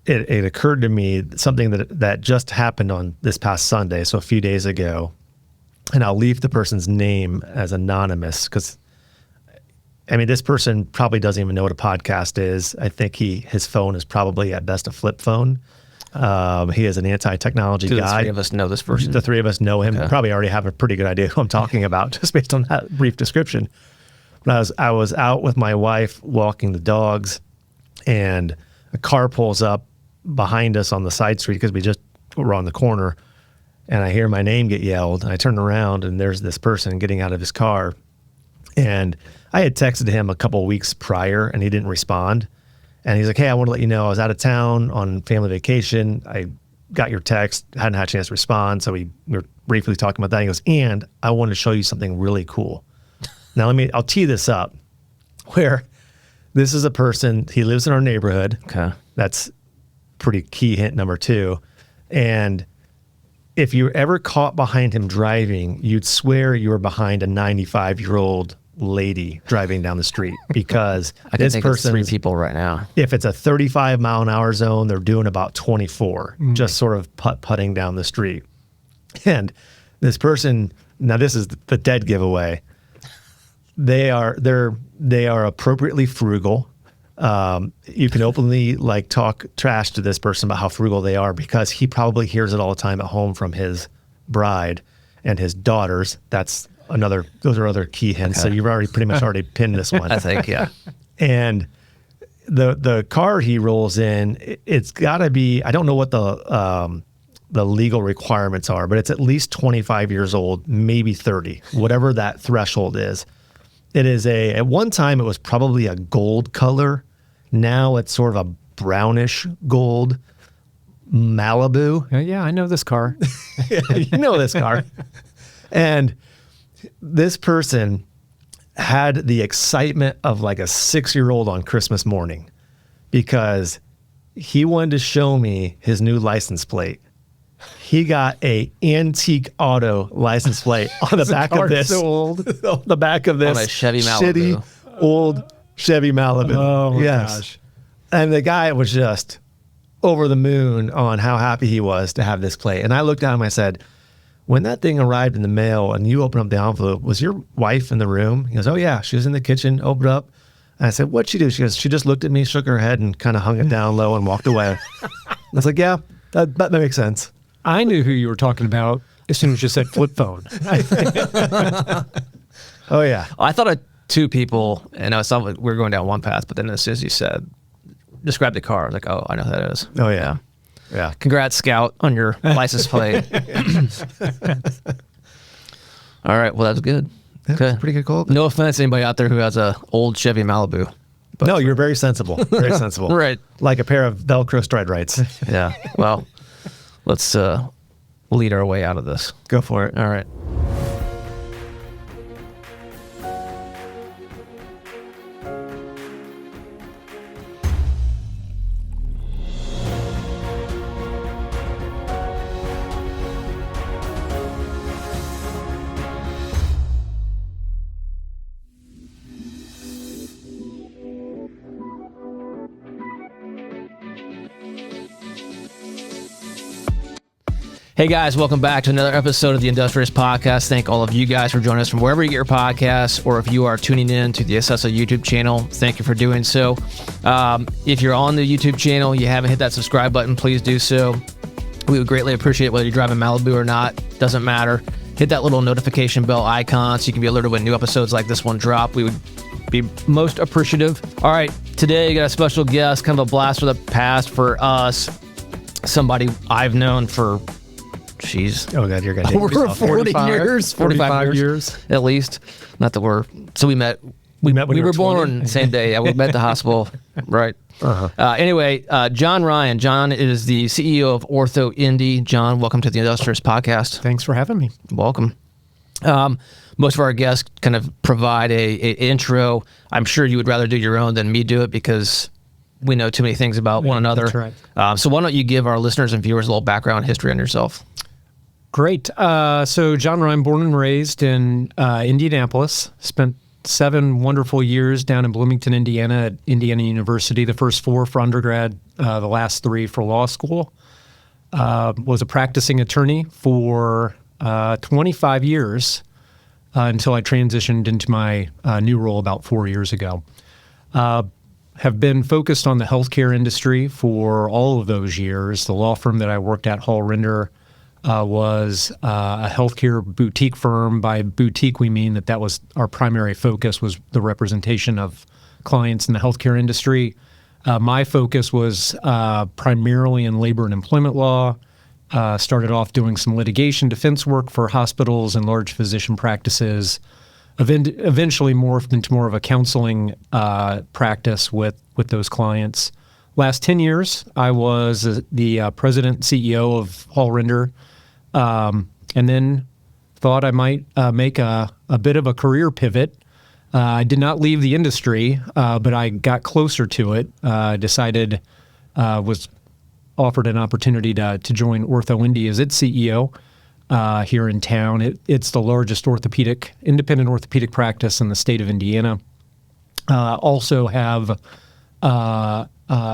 it occurred to me something that just happened on this past Sunday, so a few days ago, and I'll leave the person's name as anonymous because, I mean, this person probably doesn't even know what a podcast is. I think his phone is probably at best a flip phone. He is an anti-technology guy. The three of us know this person? The three of us know him. Okay. Probably already have a pretty good idea who I'm talking about just based on that brief description. But I was out with my wife walking the dogs, and a car pulls up behind us on the side street because we were on the corner, and I hear my name get yelled. And I turn around, and there's this person getting out of his car. And I had texted him a couple of weeks prior, and he didn't respond. And he's like, hey, I want to let you know I was out of town on family vacation. I got your text, hadn't had a chance to respond. So we were briefly talking about that. He goes, and I want to show you something really cool. Now, I'll tee this up where this is a person, he lives in our neighborhood. Okay. That's pretty key hint number 2. And if you were ever caught behind him driving, you'd swear you were behind a 95-year-old lady driving down the street because I can think of 3 people right now. If it's a 35 mile an hour zone, they're doing about 24, just sort of putting down the street. And this person, now this is the dead giveaway. They are appropriately frugal. You can openly talk trash to this person about how frugal they are because he probably hears it all the time at home from his bride and his daughters. Those are other key hints. Okay. So you've pretty much pinned this one. I think, yeah. And the car he rolls in, it's got to be, I don't know what the legal requirements are, but it's at least 25 years old, maybe 30, whatever that threshold is. It is at one time it was probably a gold color. Now it's sort of a brownish gold Malibu. Yeah, I know this car. You know this car. And this person had the excitement of like a 6-year-old on Christmas morning because he wanted to show me his new license plate. He got a antique auto license plate on the back of this. So old. On the back of this on a Chevy Malibu. Shitty old Chevy Malibu. Oh my gosh. And the guy was just over the moon on how happy he was to have this plate. And I looked at him and I said, when that thing arrived in the mail and you opened up the envelope, was your wife in the room? He goes, oh yeah, she was in the kitchen, opened up. And I said, what'd she do? She goes, she just looked at me, shook her head and kind of hung it down low and walked away. I was like, yeah, that makes sense. I knew who you were talking about as soon as you said flip phone. Oh yeah. I thought of 2 people, and I was we were going down one path, but then as soon as you said, describe the car, I was like, oh, I know who that is. Oh yeah. Yeah. Congrats, Scout, on your license plate. All right. Well, that's good. That's okay. Pretty good call. No offense to anybody out there who has a old Chevy Malibu. But no, you're very sensible. Very sensible. Right. Like a pair of Velcro stride rights. Yeah. Well, let's lead our way out of this. Go for it. All right. Hey guys, welcome back to another episode of the Industrious Podcast. Thank all of you guys for joining us from wherever you get your podcasts, or if you are tuning in to the Assessa YouTube channel, thank you for doing so. If you're on the YouTube channel, you haven't hit that subscribe button, please do so. We would greatly appreciate it whether you're driving Malibu or not, doesn't matter. Hit that little notification bell icon so you can be alerted when new episodes like this one drop. We would be most appreciative. All right, today we got a special guest, kind of a blast from the past for us. Somebody I've known for oh god, you're gonna take over 45 years at least. Not that we met when we were born same day. Yeah, we met at the hospital, right? Anyway, John Ryan. John is the CEO of OrthoIndy. John, welcome to the Industrious Podcast. Thanks for having me. Welcome. Most of our guests kind of provide a intro. I'm sure you would rather do your own than me do it because we know too many things about one another. That's right. So why don't you give our listeners and viewers a little background history on yourself? Great. So John Ryan, born and raised in Indianapolis, spent 7 wonderful years down in Bloomington, Indiana at Indiana University, the first 4 for undergrad, the last 3 for law school. Was a practicing attorney for 25 years until I transitioned into my new role about 4 years ago. Have been focused on the healthcare industry for all of those years. The law firm that I worked at, Hall Rinder, was a healthcare boutique firm. By boutique, we mean that was our primary focus, was the representation of clients in the healthcare industry. My focus was primarily in labor and employment law. Started off doing some litigation defense work for hospitals and large physician practices. Eventually morphed into more of a counseling practice with those clients. Last 10 years, I was the president and CEO of Hall Rinder, and then thought I might make a bit of a career pivot. I did not leave the industry, but I got closer to it. Was offered an opportunity to join OrthoIndy as its CEO. Here in town. It's the largest independent orthopedic practice in the state of Indiana. Also have a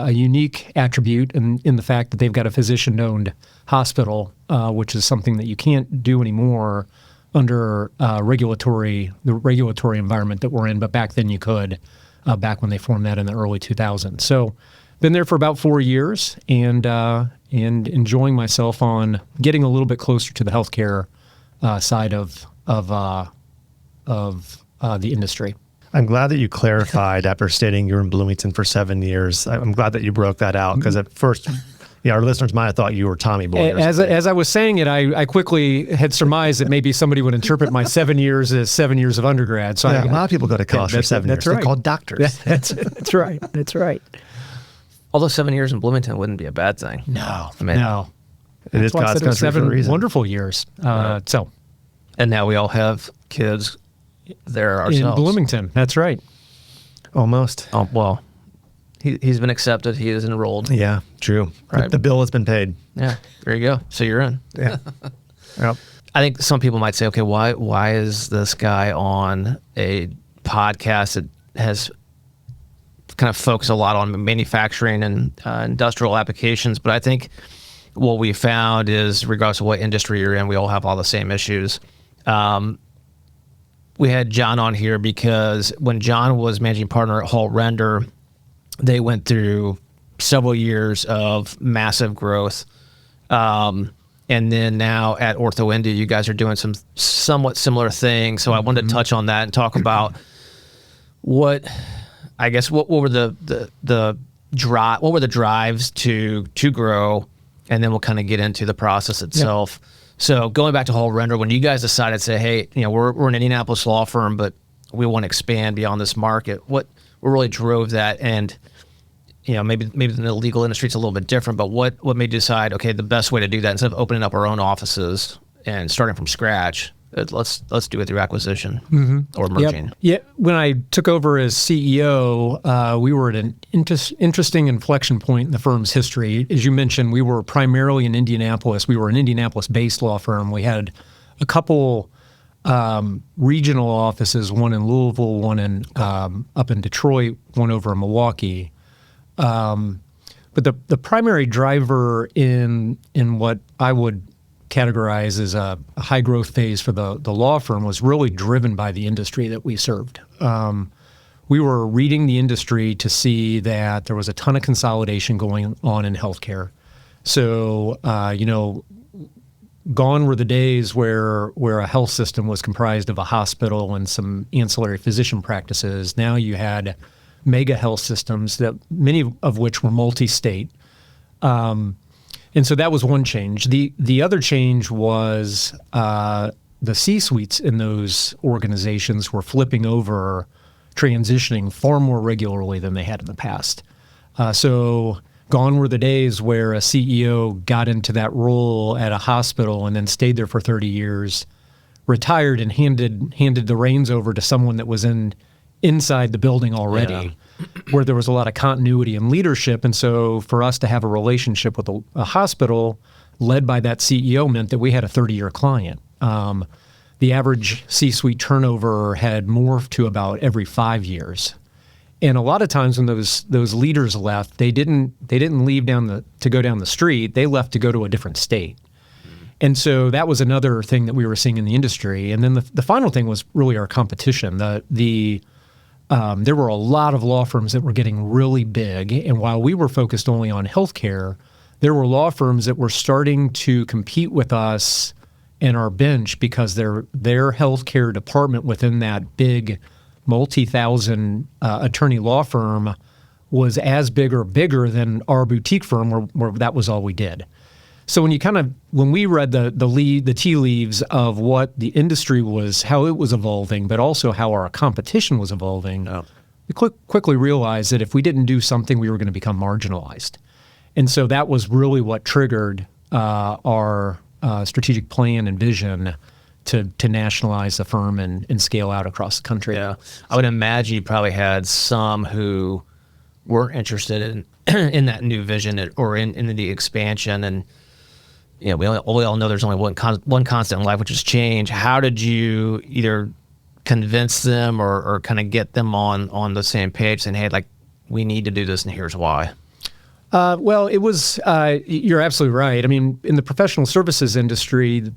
unique attribute in the fact that they've got a physician-owned hospital, which is something that you can't do anymore under the regulatory environment that we're in, but back then you could, back when they formed that in the early 2000s. So been there for about 4 years, and enjoying myself on getting a little bit closer to the healthcare side of the industry. I'm glad that you clarified after stating you were in Bloomington for 7 years. I'm glad that you broke that out, because at first, our listeners might have thought you were Tommy Boy. As I was saying it, I quickly had surmised that maybe somebody would interpret my 7 years as 7 years of undergrad. So a lot of people go to college for 7 years. That's right. They're called doctors. That's right. That's right. Although 7 years in Bloomington wouldn't be a bad thing. No. It is God's country 7 for a reason. wonderful years. And now we all have kids there ourselves. In Bloomington, that's right. Almost. Oh, well, he's been accepted. He is enrolled. Yeah, true. Right. The bill has been paid. Yeah, there you go. So you're in. Yeah. Yep. I think some people might say, okay, why is this guy on a podcast that has kind of focused a lot on manufacturing and industrial applications? But I think what we found is, regardless of what industry you're in, we all have all the same issues. We had John on here because when John was managing partner at Hall Rinder, they went through several years of massive growth. And then now at OrthoIndy, you guys are doing some somewhat similar things. So I wanted to touch on that and talk about what were the drives to grow, and then we'll kind of get into the process itself. Yep. So going back to Hall Rinder, when you guys decided to say, hey, we're an Indianapolis law firm, but we want to expand beyond this market, what really drove that? And maybe in the legal industry it's a little bit different, but what made you decide, okay, the best way to do that, instead of opening up our own offices and starting from scratch, let's do it through acquisition or merging. Yep. Yeah. When I took over as CEO, we were at an interesting inflection point in the firm's history. As you mentioned, we were primarily in Indianapolis. We were an Indianapolis-based law firm. We had a couple regional offices, one in Louisville, one in up in Detroit, one over in Milwaukee. But the primary driver in what I would categorize as a high growth phase for the law firm was really driven by the industry that we served. We were reading the industry to see that there was a ton of consolidation going on in healthcare. So, gone were the days where a health system was comprised of a hospital and some ancillary physician practices. Now you had mega health systems, that many of which were multi-state. And so that was one change. The other change was the C-suites in those organizations were flipping over, transitioning far more regularly than they had in the past. So gone were the days where a CEO got into that role at a hospital and then stayed there for 30 years, retired, and handed the reins over to someone that was inside the building already, where there was a lot of continuity and leadership. And so for us to have a relationship with a hospital led by that CEO meant that we had a 30-year client. The average C-suite turnover had morphed to about every 5 years. And a lot of times when those leaders left, they didn't leave to go down the street. They left to go to a different state. And so that was another thing that we were seeing in the industry. And then the final thing was really our competition. There were a lot of law firms that were getting really big. And while we were focused only on healthcare, there were law firms that were starting to compete with us in our bench because their healthcare department within that big multi-thousand attorney law firm was as big or bigger than our boutique firm where that was all we did. So when we read the tea leaves of what the industry was, how it was evolving, but also how our competition was evolving, we quickly realized that if we didn't do something, we were going to become marginalized. And so that was really what triggered our strategic plan and vision to nationalize the firm and scale out across the country. Yeah, I would imagine you probably had some who weren't interested in that new vision or in the expansion. And we all know there's only one constant in life, which is change. How did you either convince them or kind of get them on the same page, saying, "Hey, like we need to do this, and here's why"? Well, it was. You're absolutely right. I mean, in the professional services industry,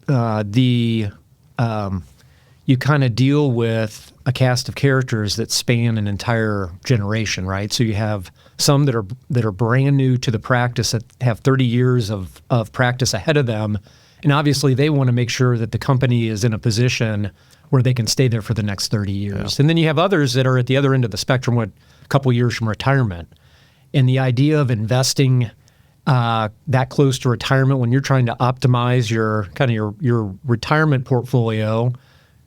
you kind of deal with a cast of characters that span an entire generation, right? So you have some that are brand new to the practice, that have 30 years of practice ahead of them, and obviously they want to make sure that the company is in a position where they can stay there for the next 30 years. Yeah. And then you have others that are at the other end of the spectrum, with a couple of years from retirement. And the idea of investing that close to retirement when you're trying to optimize your retirement portfolio,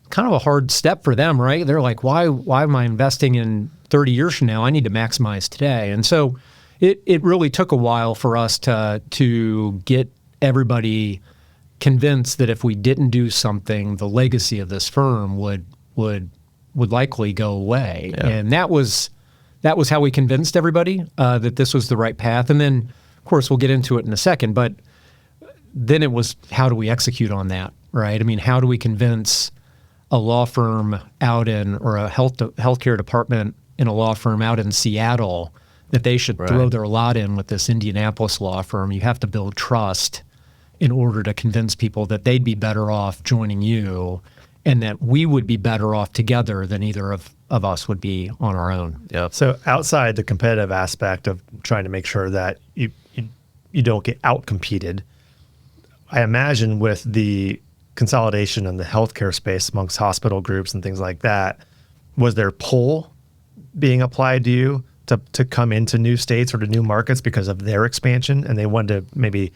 kind of a hard step for them, right? They're like, why am I investing in 30 years from now? I need to maximize today. And so it really took a while for us to get everybody convinced that if we didn't do something, the legacy of this firm would likely go away. Yeah. And that was how we convinced everybody that this was the right path. And then, of course, we'll get into it in a second, but then it was, how do we execute on that, right? I mean, how do we convince a law firm or a healthcare department in a law firm out in Seattle that they should throw their lot in with this Indianapolis law firm? You have to build trust in order to convince people that they'd be better off joining you, and that we would be better off together than either of us would be on our own. Yeah. So outside the competitive aspect of trying to make sure that you don't get out-competed, I imagine with the consolidation in the healthcare space amongst hospital groups and things like that, was there pull being applied to you to come into new states or to new markets because of their expansion, and they wanted to maybe,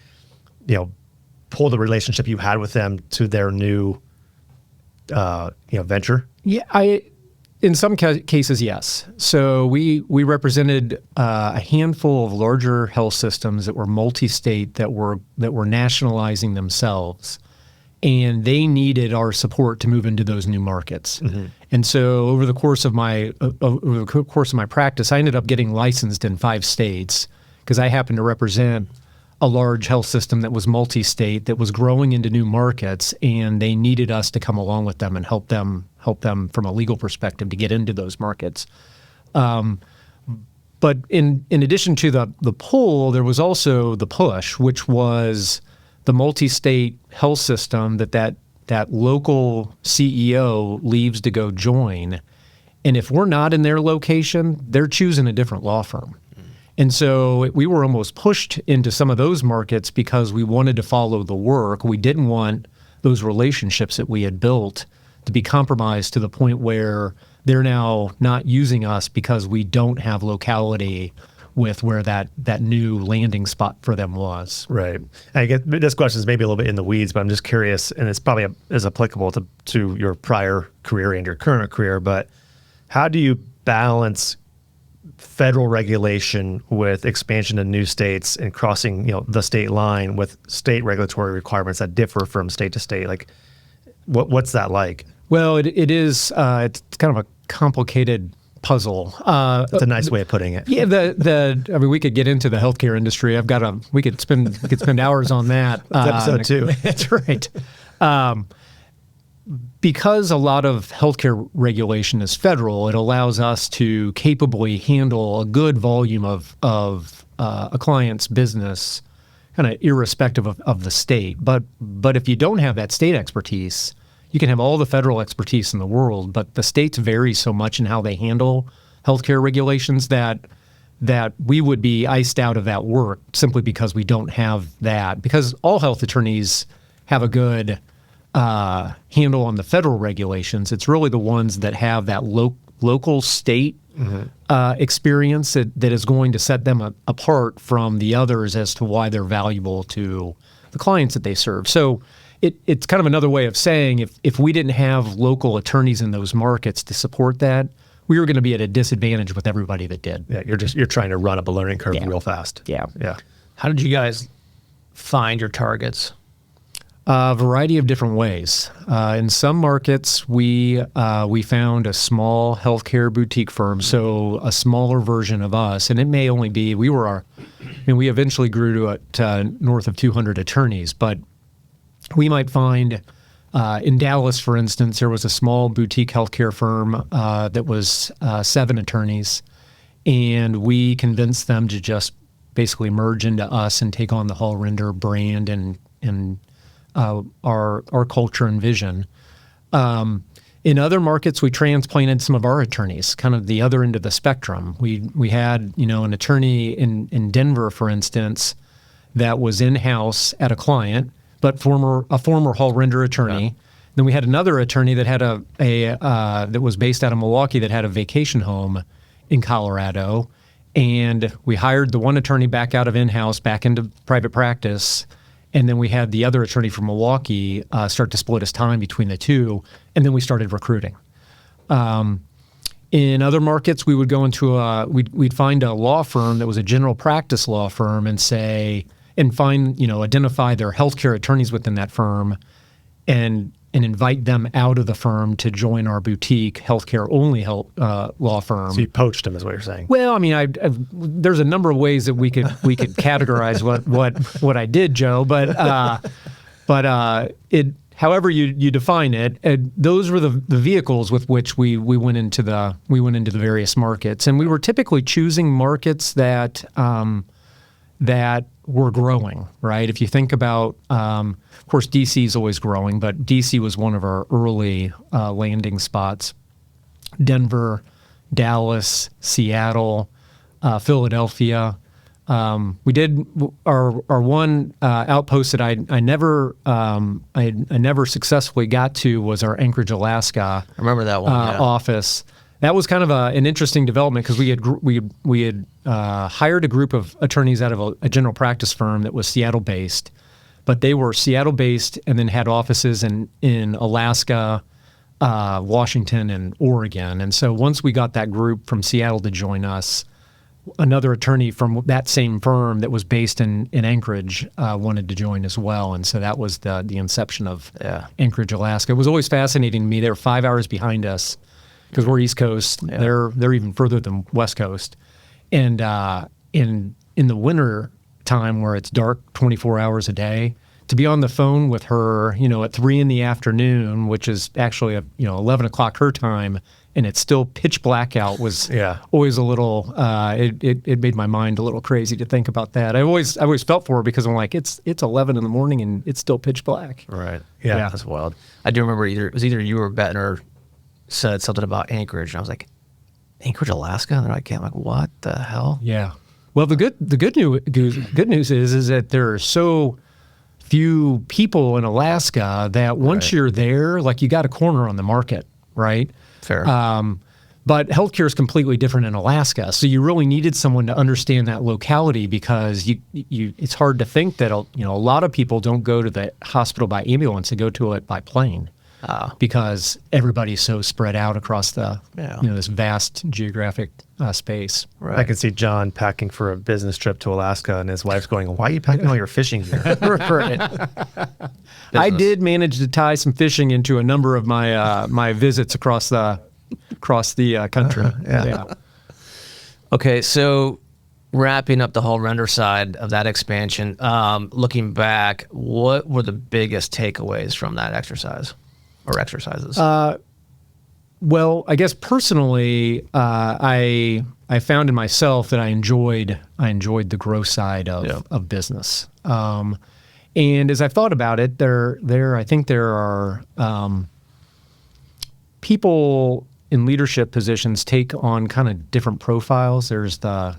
pull the relationship you had with them to their new, venture? Yeah, in some cases, yes. So we represented a handful of larger health systems that were multi-state, that were nationalizing themselves, and they needed our support to move into those new markets. Mm-hmm. And so over the course of my practice, I ended up getting licensed in 5 states because I happened to represent a large health system that was multi-state, that was growing into new markets, and they needed us to come along with them and help them from a legal perspective to get into those markets. But in addition to the pull, there was also the push, which was the multi-state health system that local CEO leaves to go join. And if we're not in their location, they're choosing a different law firm. And so we were almost pushed into some of those markets because we wanted to follow the work. We didn't want those relationships that we had built to be compromised to the point where they're now not using us because we don't have locality with where that new landing spot for them was. Right. I get this question is maybe a little bit in the weeds, but I'm just curious, and it's probably as applicable to your prior career and your current career, but how do you balance federal regulation with expansion to new states and crossing, the state line with state regulatory requirements that differ from state to state? Like, what's that like? Well, it is. It's kind of a complicated puzzle. That's a nice way of putting it. Yeah. I mean, we could get into the healthcare industry. We could spend hours on that. That's episode 2. That's right. because a lot of healthcare regulation is federal, it allows us to capably handle a good volume of a client's business, kind of irrespective of the state. But if you don't have that state expertise, you can have all the federal expertise in the world, but the states vary so much in how they handle healthcare regulations that we would be iced out of that work simply because we don't have that. Because all health attorneys have a good handle on the federal regulations. It's really the ones that have that local state experience that is going to set them apart from the others as to why they're valuable to the clients that they serve. So it's kind of another way of saying if we didn't have local attorneys in those markets to support that, we were going to be at a disadvantage with everybody that did. Yeah, you're trying to run up a learning curve real fast. Yeah. How did you guys find your targets? A variety of different ways. In some markets, we found a small healthcare boutique firm, so a smaller version of us, and it may only be we eventually grew to north of 200 attorneys, but we might find in Dallas, for instance, there was a small boutique healthcare firm that was 7 attorneys, and we convinced them to just basically merge into us and take on the Hall Render brand and our culture and vision. In other markets, we transplanted some of our attorneys, kind of the other end of the spectrum. We had an attorney in Denver, for instance, that was in-house at a client, but a former Hall Render attorney. Yeah. Then we had another attorney that had that was based out of Milwaukee that had a vacation home in Colorado, and we hired the one attorney back out of in-house, back into private practice. And then we had the other attorney from Milwaukee start to split his time between the two, and then we started recruiting. In other markets, we would go into we'd find a law firm that was a general practice law firm and identify their healthcare attorneys within that firm, and invite them out of the firm to join our boutique healthcare only law firm. So you poached them, is what you're saying? Well, I mean, there's a number of ways that we could categorize what I did, Joe. But however you define it, those were the vehicles with which we went into the various markets, and we were typically choosing markets that were growing, right? If you think about, of course, DC is always growing, but DC was one of our early landing spots. Denver, Dallas, Seattle, Philadelphia. We did our one outpost that I never successfully got to was our Anchorage, Alaska. I remember that one office. That was kind of an interesting development because we had hired a group of attorneys out of a general practice firm that was Seattle-based, but they were Seattle-based and then had offices in Alaska, Washington, and Oregon. And so once we got that group from Seattle to join us, another attorney from that same firm that was based in Anchorage wanted to join as well. And so that was the inception of Anchorage, Alaska. It was always fascinating to me. They were 5 hours behind us, because we're East Coast. Yeah. They're even further than West Coast. And in the winter time where it's dark 24 hours a day, to be on the phone with her, at 3 p.m, which is actually 11 o'clock her time, and it's still pitch black out, was always a little. It made my mind a little crazy to think about that. I always felt for her because I'm like, it's 11 in the morning and it's still pitch black. Right. Yeah. That's wild. I do remember it was either you or Bettner said something about Anchorage, and I was like, Anchorage, Alaska? And they're like, I'm like, what the hell? Yeah. Well, the good news is that there are so few people in Alaska that once you're there, like, you got a corner on the market, right? Fair. But healthcare is completely different in Alaska, so you really needed someone to understand that locality, because it's hard to think that a lot of people don't go to the hospital by ambulance; they go to it by plane. Because everybody's so spread out across this vast geographic space. Right. I can see John packing for a business trip to Alaska, and his wife's going, "Why are you packing all your fishing gear?" I did manage to tie some fishing into a number of my visits across the country. Yeah. Okay, so wrapping up the whole render side of that expansion, looking back, what were the biggest takeaways from that exercise? or exercises? Well, I guess personally, I found in myself that I enjoyed the growth side of business. And as I've thought about it, I think there are people in leadership positions take on kind of different profiles. There's the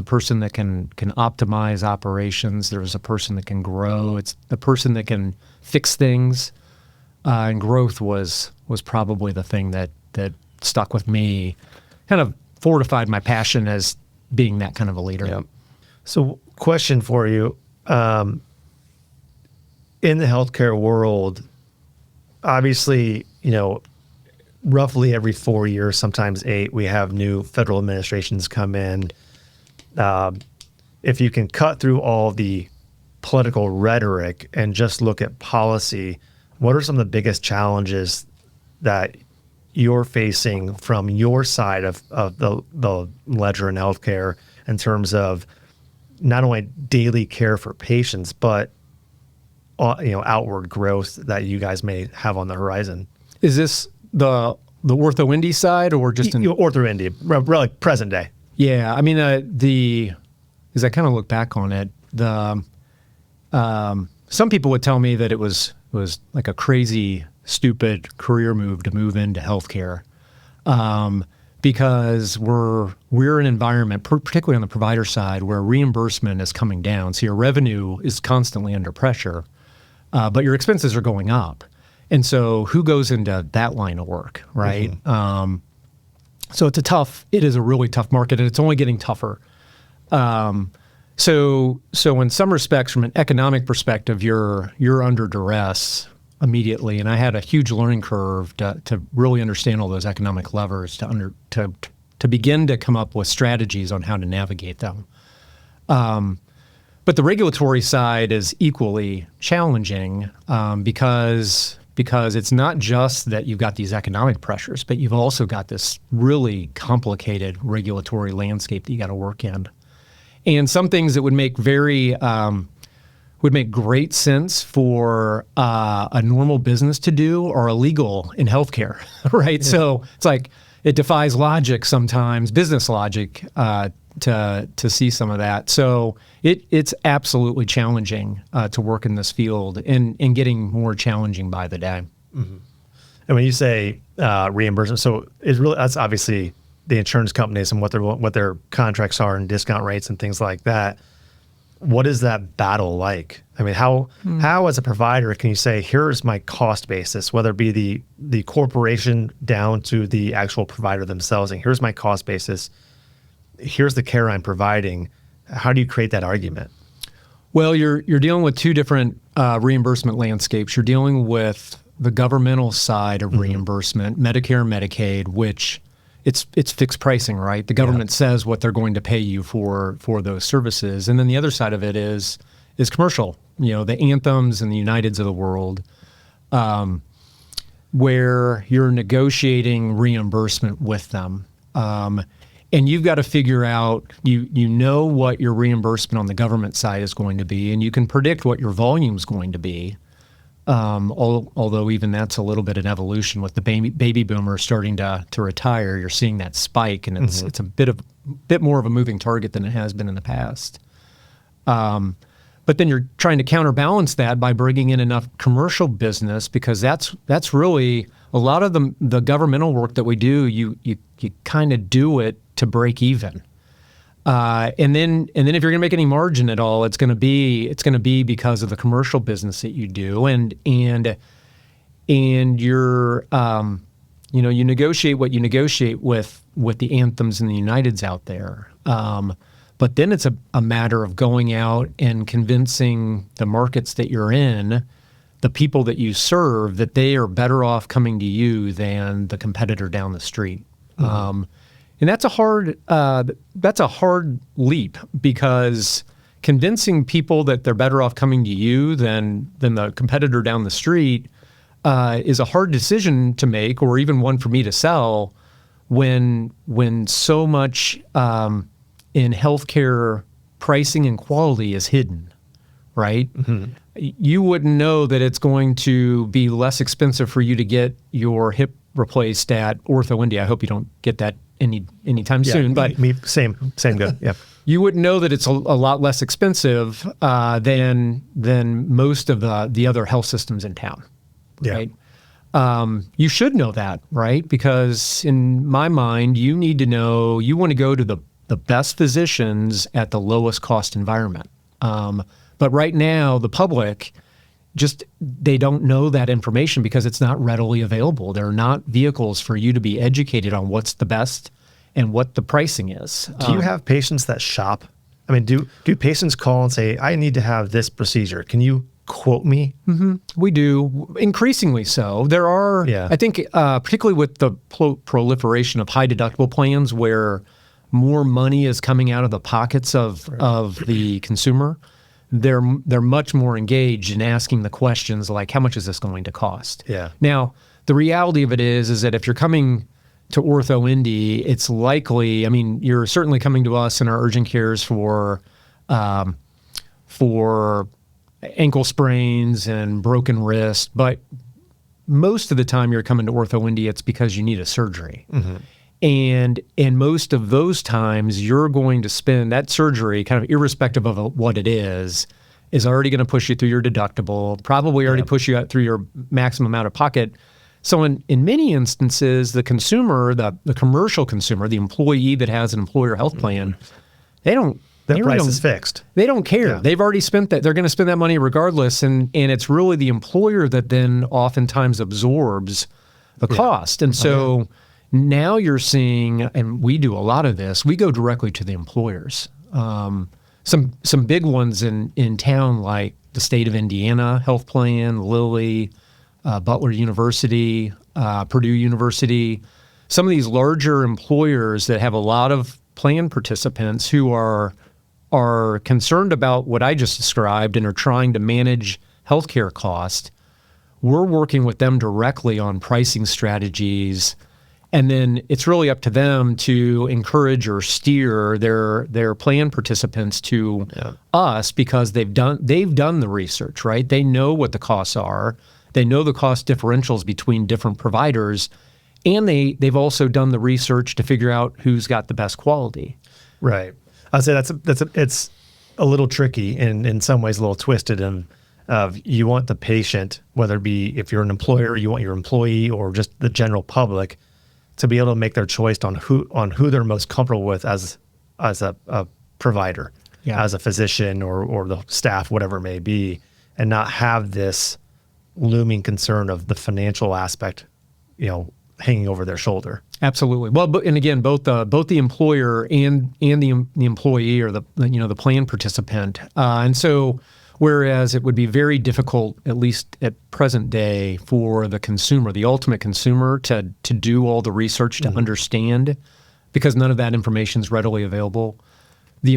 person that can optimize operations. There's a person that can grow. It's the person that can fix things. And growth was probably the thing that stuck with me, kind of fortified my passion as being that kind of a leader. Yeah. So question for you, in the healthcare world, obviously, roughly every 4 years, sometimes 8, we have new federal administrations come in. If you can cut through all the political rhetoric and just look at policy, what are some of the biggest challenges that you're facing from your side of the ledger in healthcare in terms of not only daily care for patients, but outward growth that you guys may have on the horizon? Is this the OrthoIndy side or just OrthoIndy, really present day? Yeah, I mean, as I kind of look back on it, some people would tell me that it was like a crazy, stupid career move to move into healthcare, because we're in an environment, particularly on the provider side, where reimbursement is coming down. So your revenue is constantly under pressure, but your expenses are going up. And so who goes into that line of work, right? Mm-hmm. So it is a really tough market, and it's only getting tougher. So in some respects, from an economic perspective, you're under duress immediately. And I had a huge learning curve to really understand all those economic levers, to begin to come up with strategies on how to navigate them. But the regulatory side is equally challenging, because it's not just that you've got these economic pressures, but you've also got this really complicated regulatory landscape that you got to work in. And some things that would make great sense for a normal business to do are illegal in healthcare, right? Yeah. So it's like it defies logic sometimes, business logic, to see some of that. So it's absolutely challenging to work in this field, and getting more challenging by the day. Mm-hmm. And when you say reimbursement, so that's obviously the insurance companies and what their contracts are and discount rates and things like that. What is that battle like? I mean, how as a provider can you say, here's my cost basis, whether it be the corporation down to the actual provider themselves, and here's my cost basis, here's the care I'm providing. How do you create that argument? Well, you're dealing with two different reimbursement landscapes. You're dealing with the governmental side of reimbursement, Medicare and Medicaid, which it's fixed pricing, right? The government says what they're going to pay you for those services. And then the other side of it is commercial, the Anthems and the Uniteds of the world, where you're negotiating reimbursement with them. And you've got to figure out, you know what your reimbursement on the government side is going to be, and you can predict what your volume is going to be. Although even that's a little bit an evolution with the baby boomers starting to retire. You're seeing that spike, and it's a bit more of a moving target than it has been in the past. But then you're trying to counterbalance that by bringing in enough commercial business, because that's really a lot of the governmental work that we do. You kind of do it to break even. And then if you're going to make any margin at all, it's going to be because of the commercial business that you do, and you're you negotiate what you negotiate with the Anthems and the Uniteds out there. But then it's a matter of going out and convincing the markets that you're in, the people that you serve, that they are better off coming to you than the competitor down the street. And that's a hard leap, because convincing people that they're better off coming to you than the competitor down the street is a hard decision to make, or even one for me to sell, when so much in healthcare pricing and quality is hidden, right? you wouldn't know that it's going to be less expensive for you to get your hip replaced at OrthoIndy. I hope you don't get that anytime soon. But same good. Yeah. You wouldn't know that it's a lot less expensive than most of the other health systems in town. Yeah. Right? You should know that, right? Because in my mind, you need to know, you want to go to the best physicians at the lowest cost environment. But right now, the public they don't know that information because it's not readily available. There are not vehicles for you to be educated on what's the best and what the pricing is. Do you have patients that shop? I mean, do patients call and say, I need to have this procedure? Can you quote me? Mm-hmm. We do, increasingly so. There are, I think, particularly with the proliferation of high deductible plans where more money is coming out of the pockets of the consumer, they're much more engaged in asking the questions like, how much is this going to cost? Yeah. Now, the reality of it is that if you're coming to OrthoIndy, it's likely, I mean, you're certainly coming to us in our urgent cares for ankle sprains and broken wrist, but most of the time you're coming to OrthoIndy, it's because you need a surgery. Mm-hmm. And in most of those times, you're going to spend that surgery, kind of irrespective of what it is already going to push you through your deductible, probably already push you out through your maximum out of pocket. So in many instances, the consumer, the commercial consumer, the employee that has an employer health plan, the price is fixed. They don't care. Yeah. They've already spent that. They're going to spend that money regardless. And it's really the employer that then oftentimes absorbs the cost. And so now you're seeing, and we do a lot of this, we go directly to the employers. Some big ones in town, like the state of Indiana health plan, Lilly, Butler University, Purdue University, some of these larger employers that have a lot of plan participants who are concerned about what I just described and are trying to manage healthcare cost. We're working with them directly on pricing strategies. And then it's really up to them to encourage or steer their plan participants to us because they've done the research, right? They know what the costs are. They know the cost differentials between different providers, and they've also done the research to figure out who's got the best quality. Right. I'd say it's a little tricky and in some ways a little twisted. And you want the patient, whether it be if you're an employer, you want your employee, or just the general public, to be able to make their choice on who they're most comfortable with as a provider, as a physician or the staff, whatever it may be, and not have this looming concern of the financial aspect, hanging over their shoulder. Absolutely. Well, and again, both the employer and the employee or the plan participant, and so. Whereas it would be very difficult, at least at present day, for the consumer, the ultimate consumer, to do all the research to understand, because none of that information is readily available. For the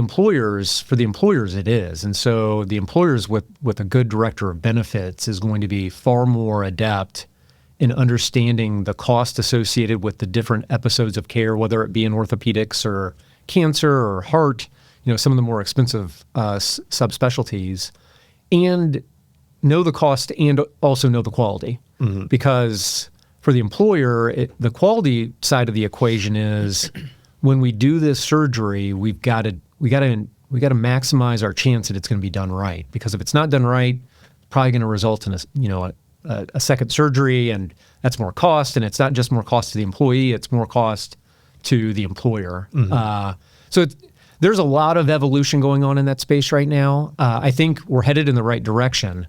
employers, it is. And so the employers with a good director of benefits is going to be far more adept in understanding the cost associated with the different episodes of care, whether it be in orthopedics or cancer or heart, some of the more expensive subspecialties. And know the cost and also know the quality. Mm-hmm. Because for the employer, the quality side of the equation is when we do this surgery, we got to maximize our chance that it's going to be done right. Because if it's not done right, it's probably going to result in a second surgery, and that's more cost. And it's not just more cost to the employee; it's more cost to the employer. Mm-hmm. There's a lot of evolution going on in that space right now. I think we're headed in the right direction,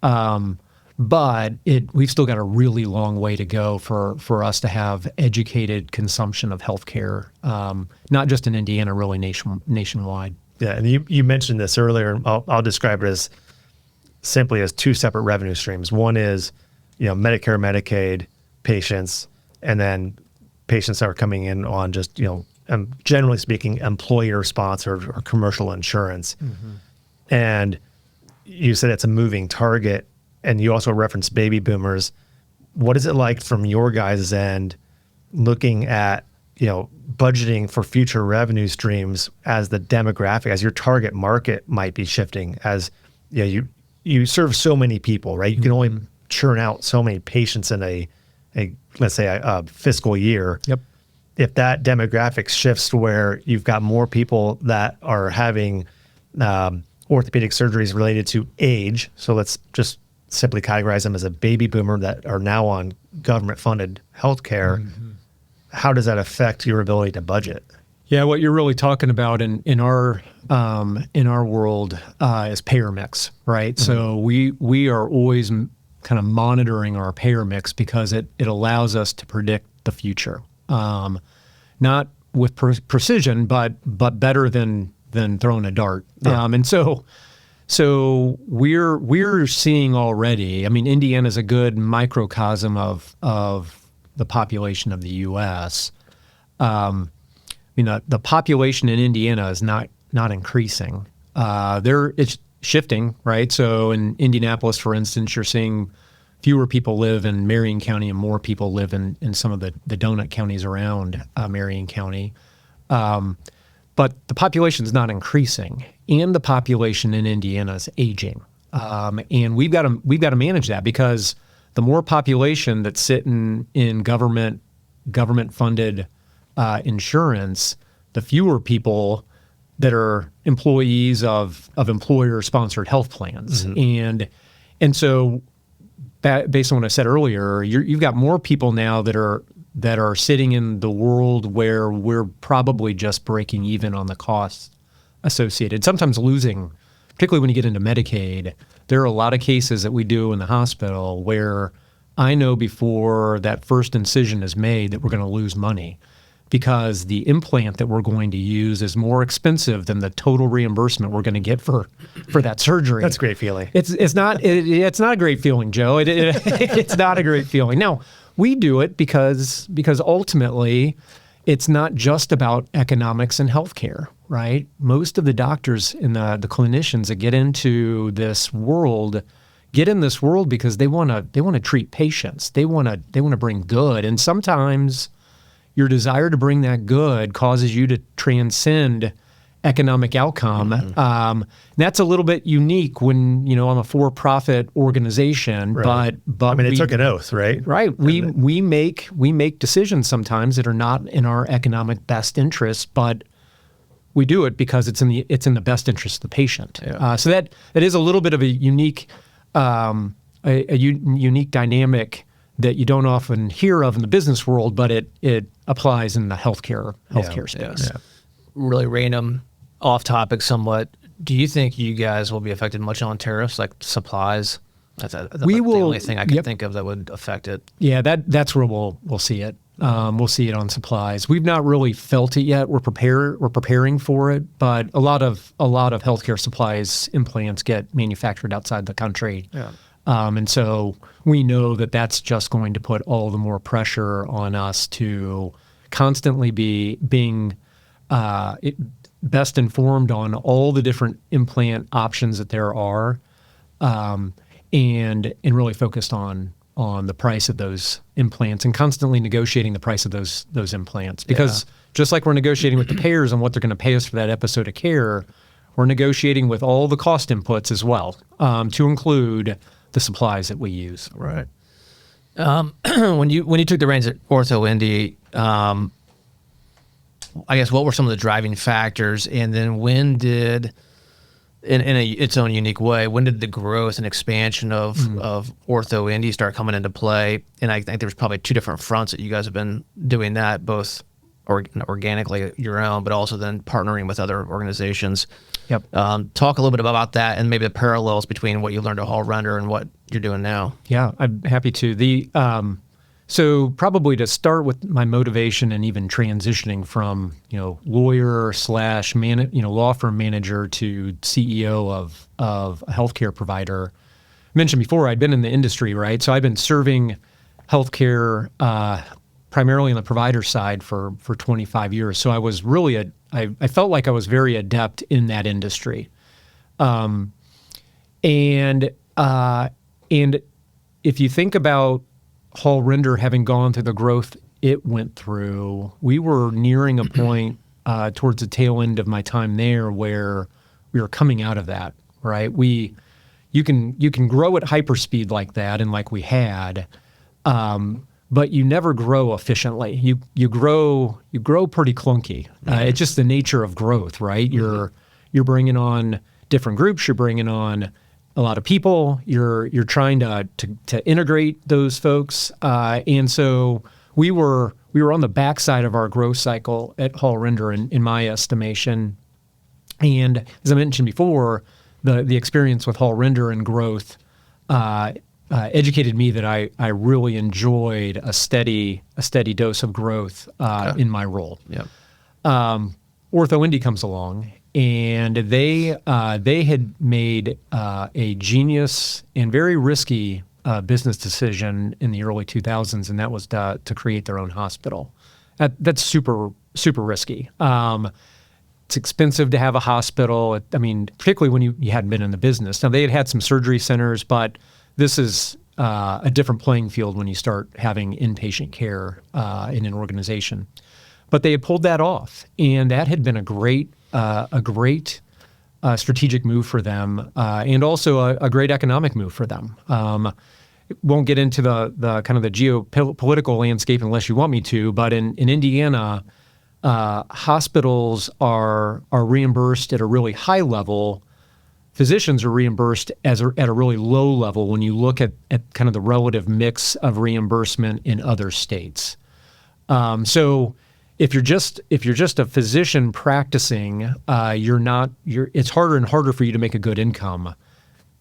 but we've still got a really long way to go for us to have educated consumption of healthcare, not just in Indiana, really nationwide. Yeah, and you mentioned this earlier. I'll describe it as simply as two separate revenue streams. One is, Medicare, Medicaid patients, and then patients that are coming in on just, generally speaking, employer-sponsored or commercial insurance. Mm-hmm. And you said it's a moving target, and you also referenced baby boomers. What is it like from your guys' end, looking at, budgeting for future revenue streams as the demographic, as your target market might be shifting, as you you serve so many people, right? You can only churn out so many patients in a let's say a fiscal year. Yep. If that demographic shifts to where you've got more people that are having orthopedic surgeries related to age, so let's just simply categorize them as a baby boomer that are now on government-funded healthcare, how does that affect your ability to budget? Yeah, what you're really talking about in our world is payer mix, right? So we are always kind of monitoring our payer mix because it allows us to predict the future, not with precision, but better than throwing a dart. Yeah. And so we're seeing already. I mean, Indiana is a good microcosm of the population of the U.S. The population in Indiana is not increasing. It's shifting, right? So in Indianapolis, for instance, you're seeing fewer people live in Marion County and more people live in some of the donut counties around Marion County. But the population is not increasing, and the population in Indiana is aging. And we've got to manage that, because the more population that's sitting in government-funded insurance, the fewer people that are employees of employer-sponsored health plans. And so, based on what I said earlier, you've got more people now that are sitting in the world where we're probably just breaking even on the costs associated, sometimes losing, particularly when you get into Medicaid. There are a lot of cases that we do in the hospital where I know before that first incision is made that we're going to lose money, because the implant that we're going to use is more expensive than the total reimbursement we're going to get for that surgery. That's a great feeling. It's not a great feeling, Joe. It's not a great feeling. Now, we do it because ultimately it's not just about economics and healthcare, right? Most of the doctors and the clinicians that get into this world get in this world because they want to treat patients. They want to bring good, and sometimes your desire to bring that good causes you to transcend economic outcome. That's a little bit unique when, I'm a for-profit organization, right. but I mean, they took an oath, right? Right. We make decisions sometimes that are not in our economic best interest, but we do it because it's in the best interest of the patient. Yeah. So that is a little bit of a unique unique dynamic that you don't often hear of in the business world, but it applies in the healthcare space. Yeah. Really random, off topic somewhat. Do you think you guys will be affected much on tariffs, like supplies? That's the only thing I can think of that would affect it. Yeah, that's where we'll see it. We'll see it on supplies. We've not really felt it yet. We're preparing for it, but a lot of healthcare supplies, implants get manufactured outside the country. Yeah. And so we know that that's just going to put all the more pressure on us to constantly being best informed on all the different implant options that there are, and really focused on the price of those implants and constantly negotiating the price of those implants. Because just like we're negotiating with the payers on what they're going to pay us for that episode of care, we're negotiating with all the cost inputs as well, to include the supplies that we use. Right. When you took the reins at OrthoIndy, I guess what were some of the driving factors, and then when did, in its own unique way, when did the growth and expansion of OrthoIndy start coming into play? And I think there's probably two different fronts that you guys have been doing that, both organically your own, but also then partnering with other organizations. Yep. Talk a little bit about that and maybe the parallels between what you learned at Hall Render and what you're doing now. Yeah, I'm happy to. So probably to start with my motivation and even transitioning from, lawyer / law firm manager to CEO of a healthcare provider. I mentioned before, I'd been in the industry, right? So I've been serving healthcare primarily on the provider side for 25 years. So I was really I felt like I was very adept in that industry. And if you think about Hall Render having gone through the growth it went through, we were nearing a point towards the tail end of my time there where we were coming out of that, right? We you can grow at hyperspeed like that, and like we had, but you never grow efficiently. You grow pretty clunky. It's just the nature of growth, right? You're bringing on different groups. You're bringing on a lot of people. You're trying to integrate those folks, and so we were on the backside of our growth cycle at Hall Render, in my estimation. And as I mentioned before, the experience with Hall Render and growth educated me that I really enjoyed a steady dose of growth in my role. Yep. OrthoIndy comes along, and they had made a genius and very risky business decision in the early 2000s, and that was to create their own hospital. That's super risky. It's expensive to have a hospital. Particularly when you hadn't been in the business. Now, they had some surgery centers, but this is a different playing field when you start having inpatient care in an organization. But they had pulled that off, and that had been a great strategic move for them, and also a great economic move for them. Won't get into the kind of the geopolitical landscape unless you want me to, but in Indiana, hospitals are reimbursed at a really high level. Physicians are reimbursed at a really low level when you look at kind of the relative mix of reimbursement in other states. So if you're just a physician practicing, it's harder and harder for you to make a good income.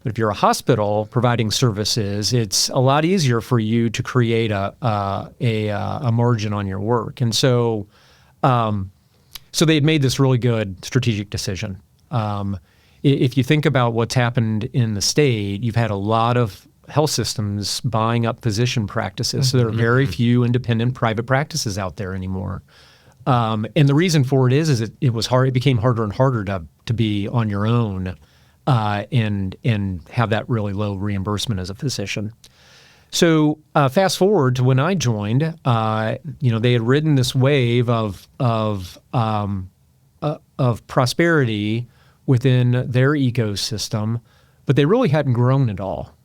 But if you're a hospital providing services, it's a lot easier for you to create a margin on your work. And so they had made this really good strategic decision. If you think about what's happened in the state, you've had a lot of health systems buying up physician practices. So there are very few independent private practices out there anymore. And the reason for it is it was hard. It became harder and harder to be on your own and have that really low reimbursement as a physician. So fast forward to when I joined, they had ridden this wave of prosperity within their ecosystem, but they really hadn't grown at all.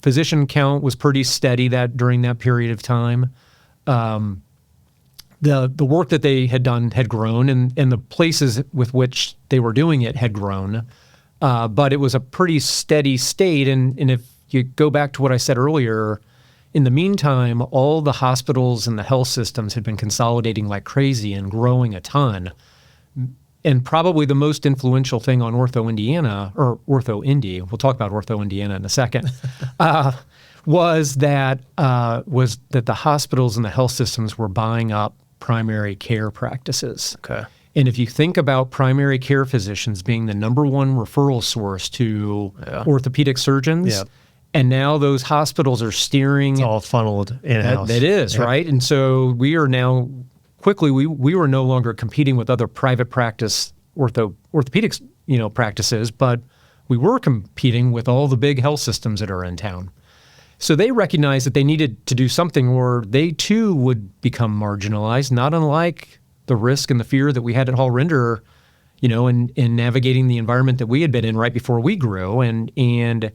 Physician count was pretty steady during that period of time. The work that they had done had grown, and the places with which they were doing it had grown, but it was a pretty steady state. And if you go back to what I said earlier, in the meantime, all the hospitals and the health systems had been consolidating like crazy and growing a ton. And probably the most influential thing on OrthoIndiana, or OrthoIndy, we'll talk about OrthoIndiana in a second, was that the hospitals and the health systems were buying up primary care practices. Okay. And if you think about primary care physicians being the number one referral source to orthopedic surgeons, and now those hospitals are steering. It's all funneled in-house. That is, right? And so we are now, quickly, we were no longer competing with other private practice orthopedics practices, but we were competing with all the big health systems that are in town. So they recognized that they needed to do something or they too would become marginalized, not unlike the risk and the fear that we had at Hall Render, in navigating the environment that we had been in right before we grew. And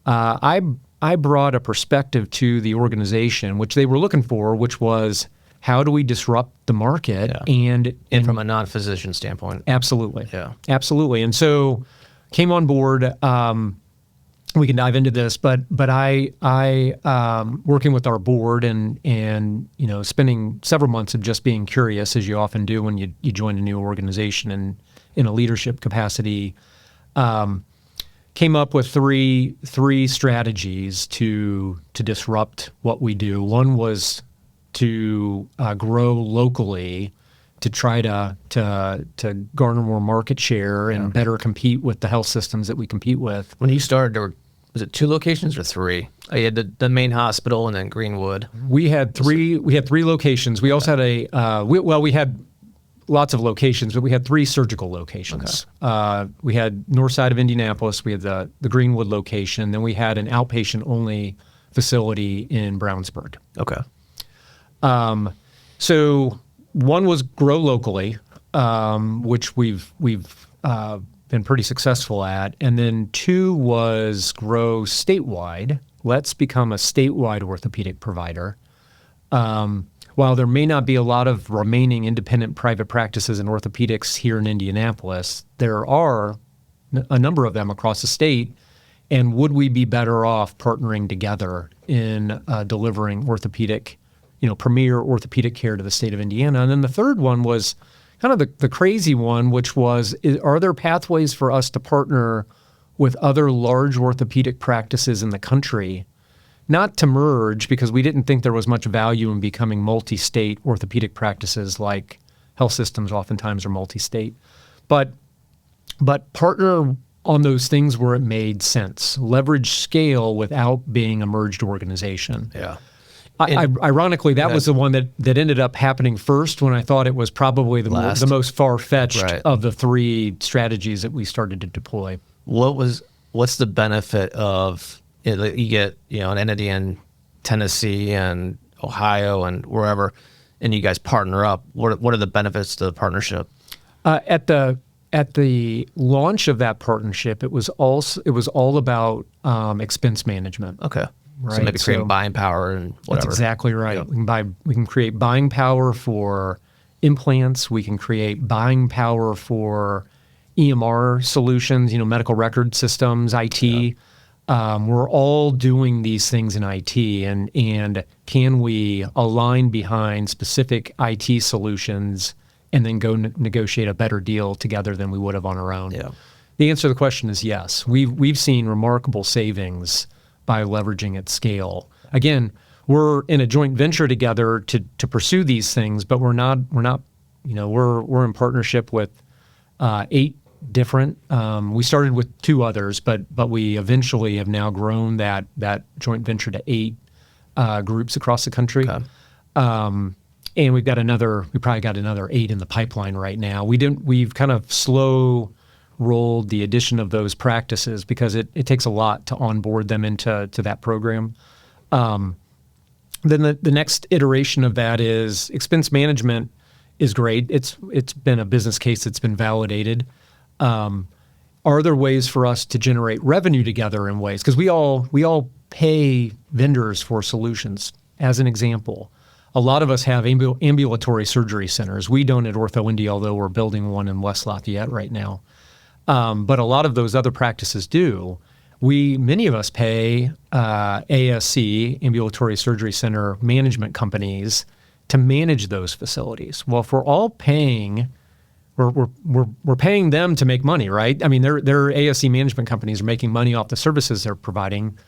I brought a perspective to the organization, which they were looking for, which was, how do we disrupt the market? And from a non-physician standpoint. Absolutely. Yeah. Absolutely. And so came on board. We can dive into this, but I working with our board and spending several months of just being curious, as you often do when you join a new organization and in a leadership capacity, came up with three strategies to disrupt what we do. One was to grow locally, to try to garner more market share and better compete with the health systems that we compete with. When you started, was it 2 locations or 3? You had the main hospital and then Greenwood. We had three locations. We also had we had lots of locations, but we had 3 surgical locations. Okay. We had north side of Indianapolis. We had the Greenwood location. Then we had an outpatient only facility in Brownsburg. Okay. So one was grow locally, which we've been pretty successful at. And then 2 was grow statewide. Let's become a statewide orthopedic provider. While there may not be a lot of remaining independent private practices in orthopedics here in Indianapolis, there are a number of them across the state. And would we be better off partnering together in delivering orthopedic, premier orthopedic care to the state of Indiana? And then the third one was kind of the crazy one, which was, are there pathways for us to partner with other large orthopedic practices in the country? Not to merge, because we didn't think there was much value in becoming multi-state orthopedic practices, like health systems oftentimes are multi-state, but partner on those things where it made sense. Leverage scale without being a merged organization. Yeah. Ironically, that was the one that ended up happening first, when I thought it was probably the most far-fetched of the 3 strategies that we started to deploy. What's the benefit of, you get an entity in Tennessee and Ohio and wherever, and you guys partner up? What are the benefits to the partnership? At the launch of that partnership, it was all about expense management. Okay. Right. So maybe creating buying power and whatever. That's exactly right. Yeah. We can create buying power for implants. We can create buying power for EMR solutions, medical record systems, IT. Yeah. We're all doing these things in IT, and can we align behind specific IT solutions and then go negotiate a better deal together than we would have on our own? Yeah. The answer to the question is yes. We've seen remarkable savings by leveraging at scale. Again, we're in a joint venture together to pursue these things, but we're in partnership with 8 different. We started with 2 others, but we eventually have now grown that joint venture to 8 groups across the country. Okay. And we probably got another 8 in the pipeline right now. We've kind of slow rolled the addition of those practices because it takes a lot to onboard them into that program. Then the next iteration of that is expense management is great. It's been a business case that's been validated. Are there ways for us to generate revenue together in ways? Because we all pay vendors for solutions. As an example, a lot of us have ambulatory surgery centers. We don't at OrthoIndy, although we're building one in West Lafayette right now. But a lot of those other practices do. Many of us pay ASC, ambulatory surgery center management companies, to manage those facilities. Well, if we're all paying, we're paying them to make money, right? I mean, their ASC management companies are making money off the services they're providing.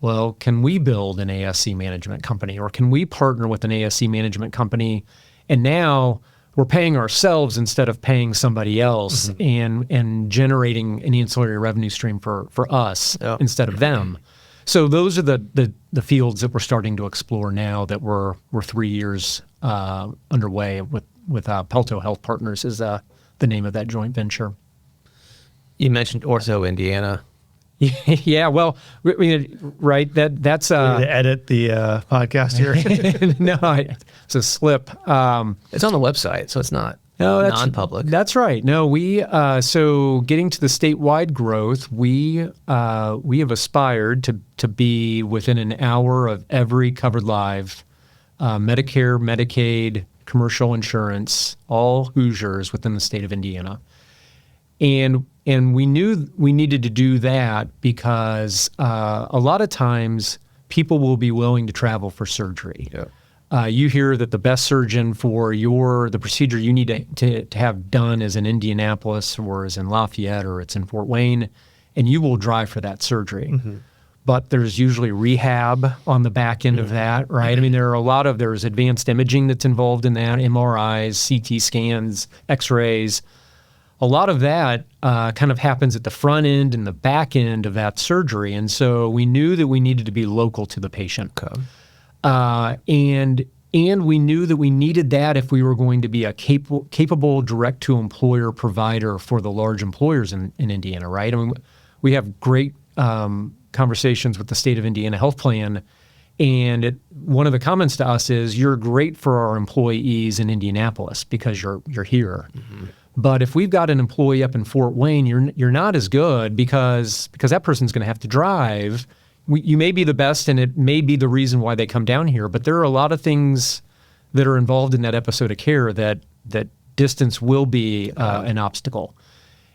Well, can we build an ASC management company, or can we partner with an ASC management company? And now we're paying ourselves instead of paying somebody else, and generating an ancillary revenue stream for us instead of them. So those are the fields that we're starting to explore now that we're 3 years underway with Pelto Health Partners is the name of that joint venture. You mentioned OrthoIndyana. Yeah, well, right. That's to edit the podcast here. No, it's a slip. It's on the website, so it's not non-public. That's right. No, we so getting to the statewide growth, we have aspired to be within an hour of every covered live, Medicare, Medicaid, commercial insurance, all Hoosiers within the state of Indiana. And we knew we needed to do that because a lot of times people will be willing to travel for surgery. Yeah. You hear that the best surgeon for the procedure you need to have done is in Indianapolis, or is in Lafayette, or it's in Fort Wayne, and you will drive for that surgery. Mm-hmm. But there's usually rehab on the back end of that, right? I mean, there's advanced imaging that's involved in that, MRIs, CT scans, X-rays. A lot of that kind of happens at the front end and the back end of that surgery. And so we knew that we needed to be local to the patient. Okay. And we knew that we needed that if we were going to be a capable direct-to-employer provider for the large employers in Indiana, right? I mean, we have great conversations with the State of Indiana Health Plan, and one of the comments to us is, you're great for our employees in Indianapolis because you're here. Mm-hmm. But if we've got an employee up in Fort Wayne, you're not as good because that person's going to have to drive. You may be the best, and it may be the reason why they come down here. But there are a lot of things that are involved in that episode of care that distance will be an obstacle.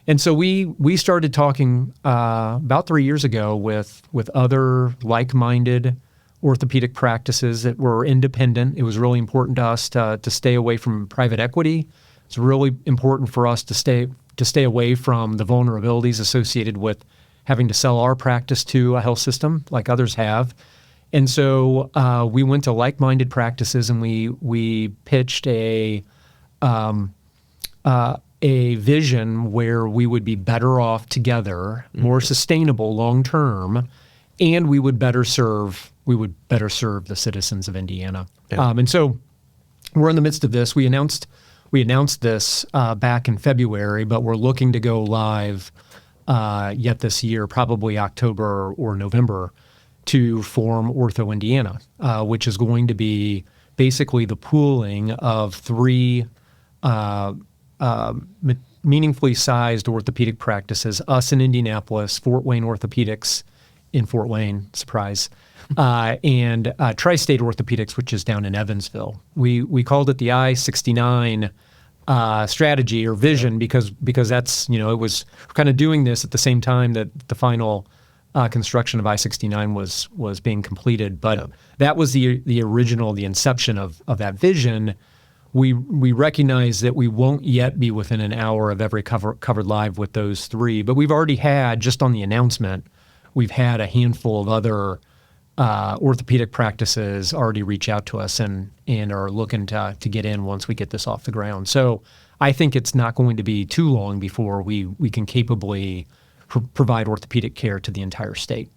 And so we started talking about 3 years ago with other like-minded orthopedic practices that were independent. It was really important to us to stay away from private equity. It's really important for us to stay away from the vulnerabilities associated with having to sell our practice to a health system like others have. And so we went to like-minded practices, and we pitched a vision where we would be better off together, more sustainable long-term, and we would better serve the citizens of Indiana. Yeah. And so we're in the midst of this. We announced this back in February, but we're looking to go live yet this year, probably October or November, to form OrthoIndyana, which is going to be basically the pooling of three meaningfully sized orthopedic practices, us in Indianapolis, Fort Wayne Orthopedics in Fort Wayne, surprise, and Tri-State Orthopedics, which is down in Evansville. We called it the I-69 strategy or vision because that's, it was kind of doing this at the same time that the final construction of I-69 was being completed. But that was the original, the inception of that vision. We recognize that we won't yet be within an hour of every covered live with those three, but we've already had, just on the announcement, we've had a handful of other orthopedic practices already reach out to us and are looking to get in once we get this off the ground. So I think it's not going to be too long before we can capably provide orthopedic care to the entire state.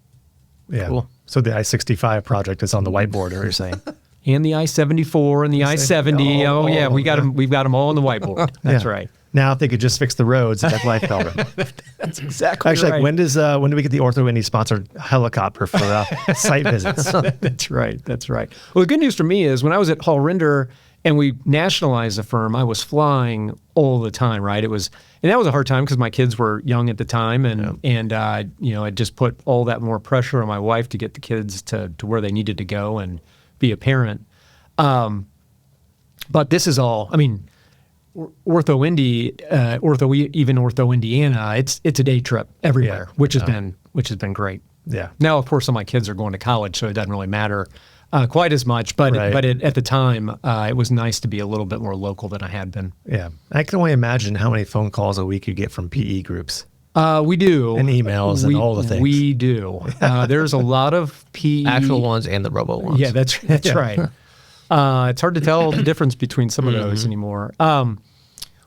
Yeah. Cool. So the I-65 project is on the whiteboard, are you saying? And the I-74 and the I-70. Oh yeah, we've got them all on the whiteboard. That's right. Now, if they could just fix the roads, that's life better. That's exactly Actually, right. when do we get the OrthoIndy sponsored helicopter for site visits? That's right. That's right. Well, the good news for me is when I was at Hall Rinder and we nationalized the firm, I was flying all the time. Right. And that was a hard time because my kids were young at the time, and it just put all that more pressure on my wife to get the kids to where they needed to go and be a parent. But this is all. I mean, OrthoIndy, even OrthoIndiana, it's a day trip everywhere, which has been great. Yeah. Now, of course, some of my kids are going to college, so it doesn't really matter quite as much. But at the time, it was nice to be a little bit more local than I had been. Yeah. I can only imagine how many phone calls a week you get from PE groups. We do. And emails and all the things. We do. There's a lot of PE. Actual ones and the robo ones. Yeah, that's right. It's hard to tell the difference between some of those anymore.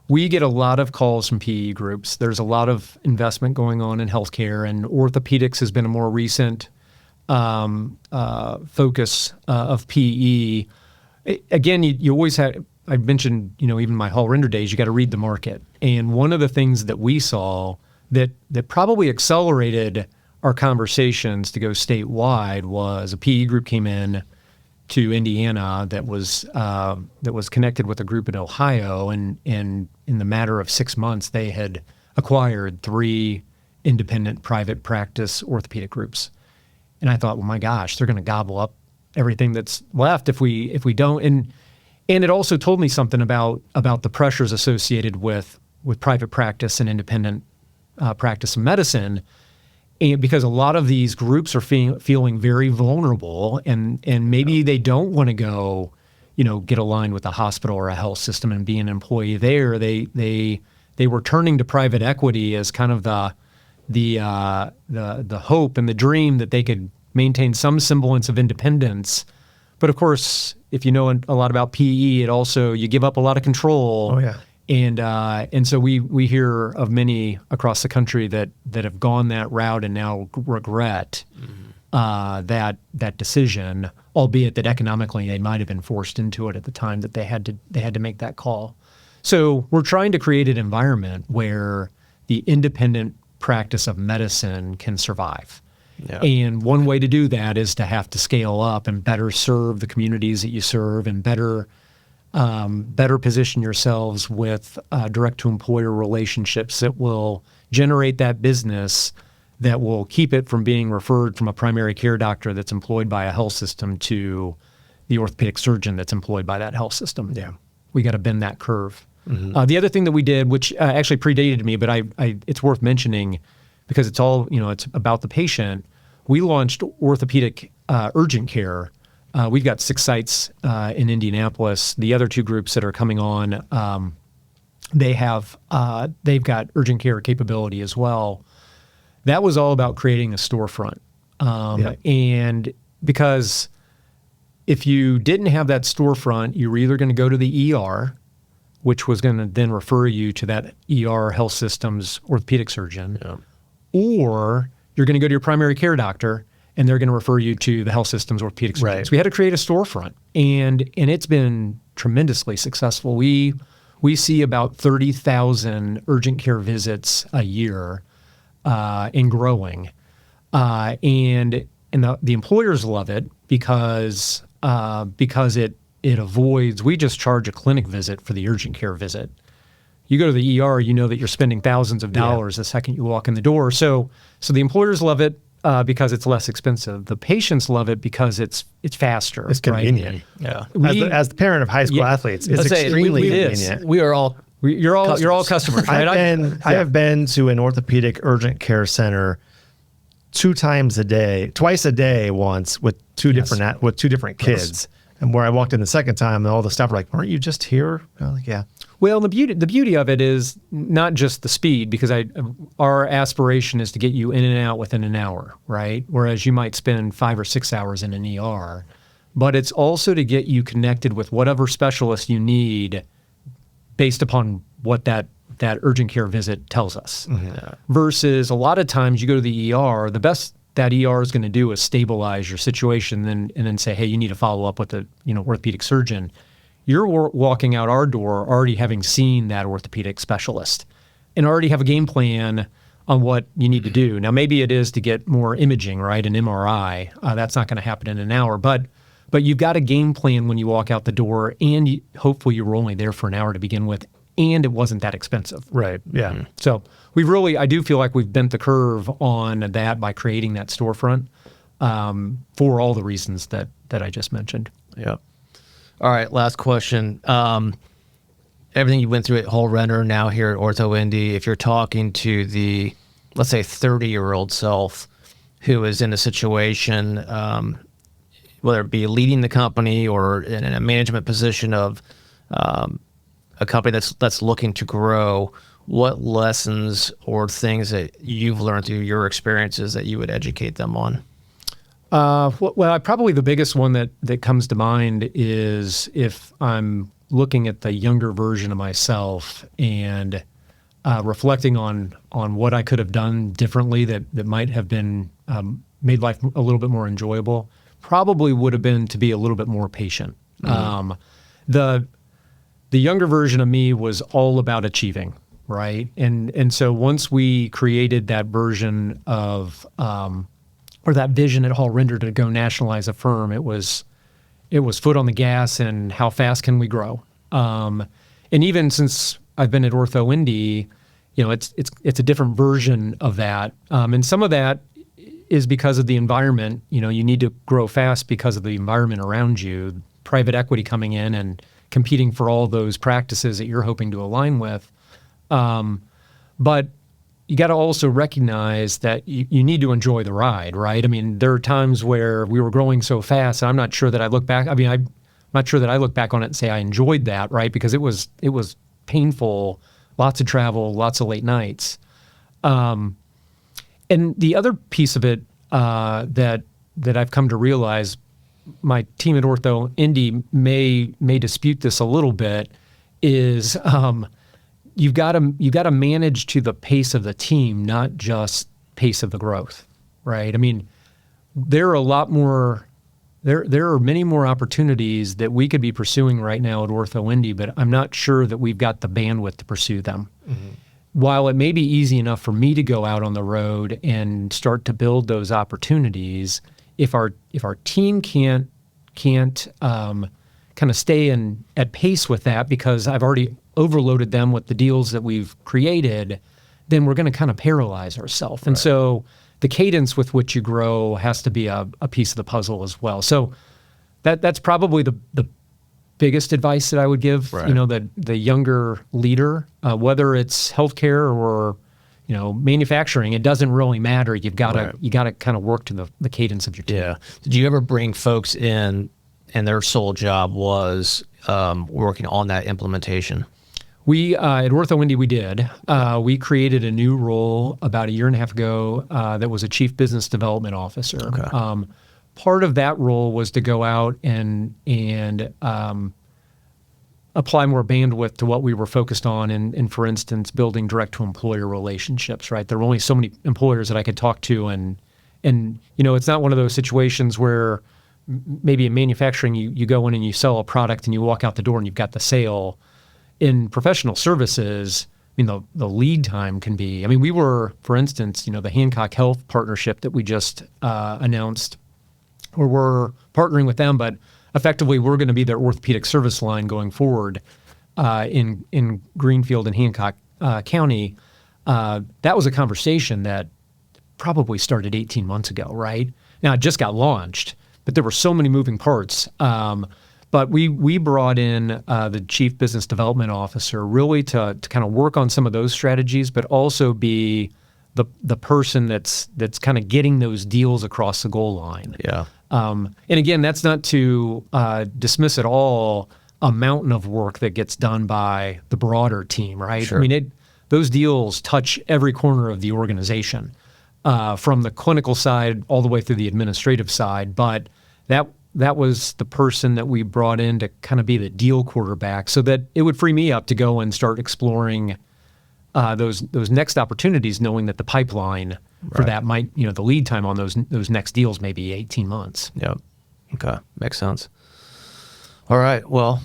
We get a lot of calls from PE groups. There's a lot of investment going on in healthcare, and orthopedics has been a more recent focus of PE. Again, you always have, I mentioned, even my Hall Rinder days, you got to read the market. And one of the things that we saw that probably accelerated our conversations to go statewide was a PE group came in to Indiana that was connected with a group in Ohio, and in the matter of 6 months, they had acquired 3 independent private practice orthopedic groups. And I thought, well, my gosh, they're going to gobble up everything that's left if we don't. And it also told me something about the pressures associated with private practice and independent practice of medicine. And because a lot of these groups are feeling very vulnerable, and maybe they don't want to go, get aligned with a hospital or a health system and be an employee there. They were turning to private equity as kind of the hope and the dream that they could maintain some semblance of independence. But of course, if you know a lot about PE, it also, you give up a lot of control. Oh yeah. And so we hear of many across the country that have gone that route and now regret that decision, albeit that economically they might have been forced into it at the time that they had to make that call. So we're trying to create an environment where the independent practice of medicine can survive. Yeah. And one way to do that is to have to scale up and better serve the communities that you serve and better better position yourselves with direct-to-employer relationships that will generate that business that will keep it from being referred from a primary care doctor that's employed by a health system to the orthopedic surgeon that's employed by that health system. Yeah. We got to bend that curve. The other thing that we did, which actually predated me, but it's worth mentioning because it's all, it's about the patient. We launched orthopedic urgent care. We've got 6 sites in Indianapolis. The other 2 groups that are coming on, they've got urgent care capability as well. That was all about creating a storefront. And because if you didn't have that storefront, you were either going to go to the ER, which was going to then refer you to that ER health system's orthopedic surgeon, or you're going to go to your primary care doctor and they're going to refer you to the health system's orthopedic surgeon. Right. So we had to create a storefront, and it's been tremendously successful. We see about 30,000 urgent care visits a year, and growing. And the employers love it because it avoids, we just charge a clinic visit for the urgent care visit. You go to the ER, you know that you're spending thousands of dollars the second you walk in the door. So the employers love it because it's less expensive. The patients love it because it's faster. It's convenient. Yeah. As the parent of high school athletes, it's extremely convenient. We are all you're all customers, right? I have been to an orthopedic urgent care center twice a day once with two different kids. And where I walked in the second time, and all the staff were like, "Weren't you just here?" I was like, "Yeah." Well, the beauty of it is not just the speed, because our aspiration is to get you in and out within an hour, right? Whereas you might spend 5 or 6 hours in an ER, but it's also to get you connected with whatever specialist you need based upon what that urgent care visit tells us. Versus a lot of times you go to the ER, the best that ER is going to do is stabilize your situation and then say, hey, you need to follow up with the orthopedic surgeon. You're walking out our door already having seen that orthopedic specialist and already have a game plan on what you need to do. Now, maybe it is to get more imaging, right? An MRI. That's not going to happen in an hour. But you've got a game plan when you walk out the door, and hopefully you were only there for an hour to begin with, and it wasn't that expensive. Right. Yeah. So I do feel like we've bent the curve on that by creating that storefront for all the reasons that I just mentioned. Yeah. All right. Last question. Everything you went through at Whole Renter, now here at OrthoIndy, if you're talking to the, let's say, 30-year-old self who is in a situation, whether it be leading the company or in a management position of a company that's looking to grow, what lessons or things that you've learned through your experiences that you would educate them on? Well, probably the biggest one that comes to mind is if I'm looking at the younger version of myself and reflecting on what I could have done differently that might have been made life a little bit more enjoyable, probably would have been to be a little bit more patient. The younger version of me was all about achieving, right? And so once we created that version of or that vision at Whole Renter to go nationalize a firm, it was foot on the gas and how fast can we grow. And even since I've been at OrthoIndy, it's a different version of that. And some of that is because of the environment. You need to grow fast because of the environment around you, private equity coming in and competing for all those practices that you're hoping to align with. But you got to also recognize that you need to enjoy the ride, right? I mean, there are times where we were growing so fast, and I'm not sure that I look back. I mean, I'm not sure that I look back on it and say I enjoyed that, right? Because it was painful, lots of travel, lots of late nights. And the other piece of it that I've come to realize, my team at OrthoIndy may dispute this a little bit, is you've got to manage to the pace of the team, not just pace of the growth, right? I mean, there are many more opportunities that we could be pursuing right now at OrthoIndy, but I'm not sure that we've got the bandwidth to pursue them. Mm-hmm. While it may be easy enough for me to go out on the road and start to build those opportunities, if our team can't kind of stay at pace with that because I've already overloaded them with the deals that we've created, then we're going to kind of paralyze ourselves. And so the cadence with which you grow has to be a piece of the puzzle as well. So that's probably the biggest advice that I would give, the younger leader, whether it's healthcare or, manufacturing, it doesn't really matter. You've got to kind of work to the cadence of your team. Yeah. Did you ever bring folks in and their sole job was working on that implementation? We, at OrthoIndy, we did. We created a new role about a year and a half ago that was a Chief Business Development Officer. Okay. Part of that role was to go out and apply more bandwidth to what we were focused on in, for instance, building direct-to-employer relationships, right? There were only so many employers that I could talk to, and it's not one of those situations where maybe in manufacturing you go in and you sell a product and you walk out the door and you've got the sale. In professional services, the lead time can be, we were, for instance, the Hancock Health partnership that we just announced, where we're partnering with them, but effectively we're going to be their orthopedic service line going forward in Greenfield and Hancock County. That was a conversation that probably started 18 months ago, right? Now it just got launched, but there were so many moving parts. But we brought in the Chief Business Development Officer really to kind of work on some of those strategies, but also be the person that's kind of getting those deals across the goal line. Yeah. And again, that's not to dismiss at all a mountain of work that gets done by the broader team, right? Sure. Those deals touch every corner of the organization, from the clinical side all the way through the administrative side. But that was the person that we brought in to kind of be the deal quarterback, so that it would free me up to go and start exploring those next opportunities, knowing that the pipeline for that might, the lead time on those next deals may be 18 months. Yep. Okay. Makes sense. All right. Well,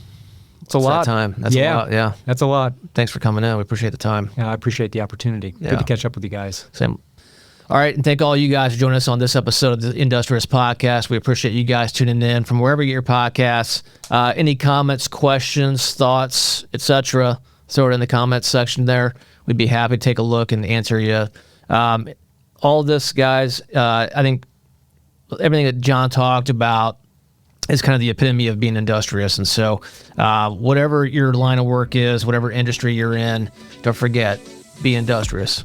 it's a lot. Time. That's a lot. Yeah. That's a lot. Thanks for coming in. We appreciate the time. Yeah, I appreciate the opportunity. Yeah. Good to catch up with you guys. Same. All right, and thank all you guys for joining us on this episode of the Industrious Podcast. We appreciate you guys tuning in from wherever you get your podcasts. Any comments, questions, thoughts, etc., throw it in the comments section there. We'd be happy to take a look and answer you. All this, guys, I think everything that John talked about is kind of the epitome of being industrious. And so whatever your line of work is, whatever industry you're in, don't forget, be industrious.